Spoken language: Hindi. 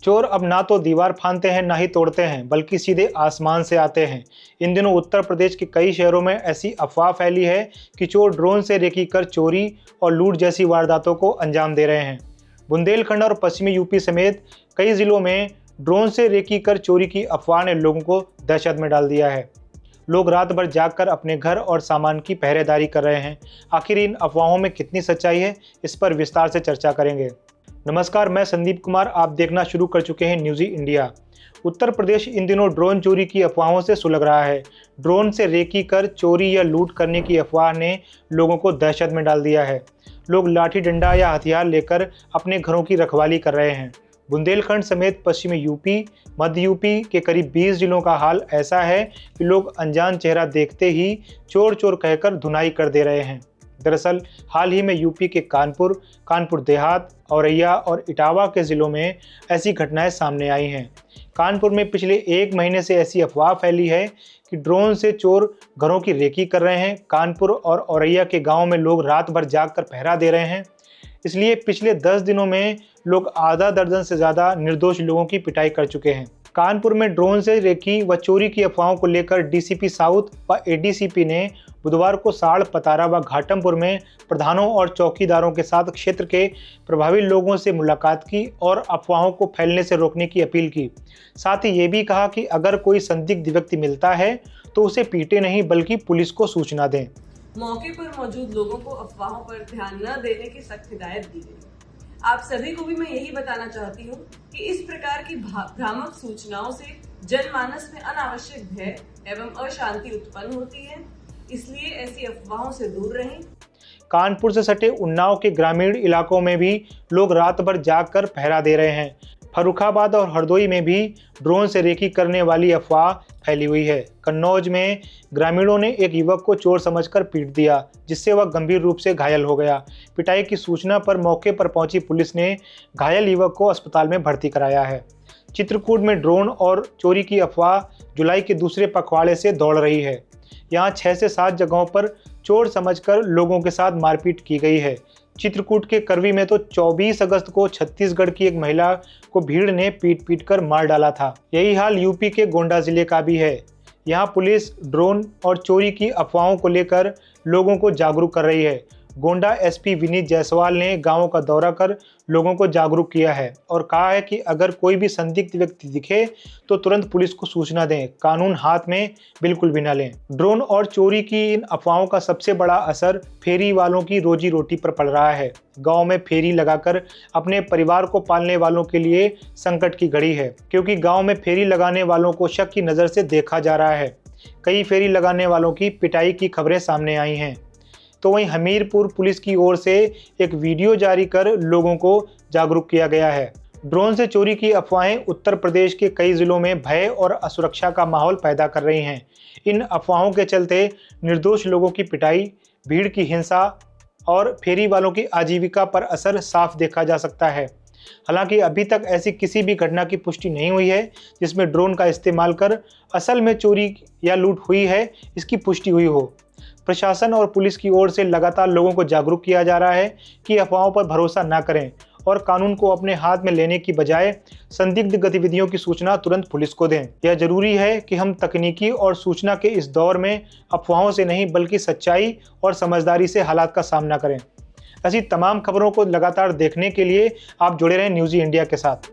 चोर अब ना तो दीवार फांदते हैं ना ही तोड़ते हैं, बल्कि सीधे आसमान से आते हैं। इन दिनों उत्तर प्रदेश के कई शहरों में ऐसी अफवाह फैली है कि चोर ड्रोन से रेकी कर चोरी और लूट जैसी वारदातों को अंजाम दे रहे हैं। बुंदेलखंड और पश्चिमी यूपी समेत कई जिलों में ड्रोन से रेकी कर चोरी की अफवाह ने लोगों को दहशत में डाल दिया है। लोग रात भर जागकर अपने घर और सामान की पहरेदारी कर रहे हैं। आखिर इन अफवाहों में कितनी सच्चाई है, इस पर विस्तार से चर्चा करेंगे। नमस्कार, मैं संदीप कुमार। आप देखना शुरू कर चुके हैं न्यूज़ी इंडिया। उत्तर प्रदेश इन दिनों ड्रोन चोरी की अफवाहों से सुलग रहा है। ड्रोन से रेकी कर चोरी या लूट करने की अफवाह ने लोगों को दहशत में डाल दिया है। लोग लाठी डंडा या हथियार लेकर अपने घरों की रखवाली कर रहे हैं। बुंदेलखंड समेत पश्चिमी यूपी, मध्य यूपी के करीब 20 जिलों का हाल ऐसा है कि लोग अनजान चेहरा देखते ही चोर चोर कहकर धुनाई कर दे रहे हैं। दरअसल हाल ही में यूपी के कानपुर देहात, औरैया और इटावा के ज़िलों में ऐसी घटनाएं सामने आई हैं। कानपुर में पिछले 1 महीने से ऐसी अफवाह फैली है कि ड्रोन से चोर घरों की रेकी कर रहे हैं। कानपुर और औरैया के गांव में लोग रात भर जागकर पहरा दे रहे हैं। इसलिए पिछले 10 दिनों में लोग आधा दर्जन से ज़्यादा निर्दोष लोगों की पिटाई कर चुके हैं। कानपुर में ड्रोन से रेकी व चोरी की अफवाहों को लेकर डीसीपी साउथ व एडीसीपी ने बुधवार को साड़, पतारा व घाटमपुर में प्रधानों और चौकीदारों के साथ क्षेत्र के प्रभावी लोगों से मुलाकात की और अफवाहों को फैलने से रोकने की अपील की। साथ ही ये भी कहा कि अगर कोई संदिग्ध व्यक्ति मिलता है तो उसे पीटे नहीं बल्कि पुलिस को सूचना दें। मौके पर मौजूद लोगों को अफवाहों पर ध्यान न देने की सख्त हिदायत दी गई। आप सभी को भी मैं यही बताना चाहती हूँ कि इस प्रकार की भ्रामक सूचनाओं से जनमानस में अनावश्यक भय एवं अशांति उत्पन्न होती है, इसलिए ऐसी अफवाहों से दूर रहें। कानपुर से सटे उन्नाव के ग्रामीण इलाकों में भी लोग रात भर जागकर पहरा दे रहे हैं। फर्रुखाबाद और हरदोई में भी ड्रोन से रेकी करने वाली अफवाह फैली हुई है। कन्नौज में ग्रामीणों ने एक युवक को चोर समझकर पीट दिया, जिससे वह गंभीर रूप से घायल हो गया। पिटाई की सूचना पर मौके पर पहुंची पुलिस ने घायल युवक को अस्पताल में भर्ती कराया है। चित्रकूट में ड्रोन और चोरी की अफवाह जुलाई के दूसरे पखवाड़े से दौड़ रही है। यहाँ 6 से 7 जगहों पर चोर समझकर लोगों के साथ मारपीट की गई है। चित्रकूट के करवी में तो 24 अगस्त को छत्तीसगढ़ की एक महिला को भीड़ ने पीट कर मार डाला था। यही हाल यूपी के गोंडा जिले का भी है। यहाँ पुलिस ड्रोन और चोरी की अफवाहों को लेकर लोगों को जागरूक कर रही है। गोंडा एसपी विनीत जायसवाल ने गांवों का दौरा कर लोगों को जागरूक किया है और कहा है कि अगर कोई भी संदिग्ध व्यक्ति दिखे तो तुरंत पुलिस को सूचना दें, कानून हाथ में बिल्कुल भी न लें। ड्रोन और चोरी की इन अफवाहों का सबसे बड़ा असर फेरी वालों की रोजी रोटी पर पड़ रहा है। गांव में फेरी लगाकर अपने परिवार को पालने वालों के लिए संकट की घड़ी है, क्योंकि गांव में फेरी लगाने वालों को शक की नज़र से देखा जा रहा है। कई फेरी लगाने वालों की पिटाई की खबरें सामने आई हैं। तो वहीं हमीरपुर पुलिस की ओर से एक वीडियो जारी कर लोगों को जागरूक किया गया है। ड्रोन से चोरी की अफवाहें उत्तर प्रदेश के कई जिलों में भय और असुरक्षा का माहौल पैदा कर रही हैं। इन अफवाहों के चलते निर्दोष लोगों की पिटाई, भीड़ की हिंसा और फेरी वालों की आजीविका पर असर साफ देखा जा सकता है। हालांकि अभी तक ऐसी किसी भी घटना की पुष्टि नहीं हुई है जिसमें ड्रोन का इस्तेमाल कर असल में चोरी या लूट हुई है, इसकी पुष्टि हुई हो। प्रशासन और पुलिस की ओर से लगातार लोगों को जागरूक किया जा रहा है कि अफवाहों पर भरोसा न करें और कानून को अपने हाथ में लेने की बजाय संदिग्ध गतिविधियों की सूचना तुरंत पुलिस को दें। यह जरूरी है कि हम तकनीकी और सूचना के इस दौर में अफवाहों से नहीं बल्कि सच्चाई और समझदारी से हालात का सामना करें। ऐसी तमाम खबरों को लगातार देखने के लिए आप जुड़े रहें न्यूज़ी इंडिया के साथ।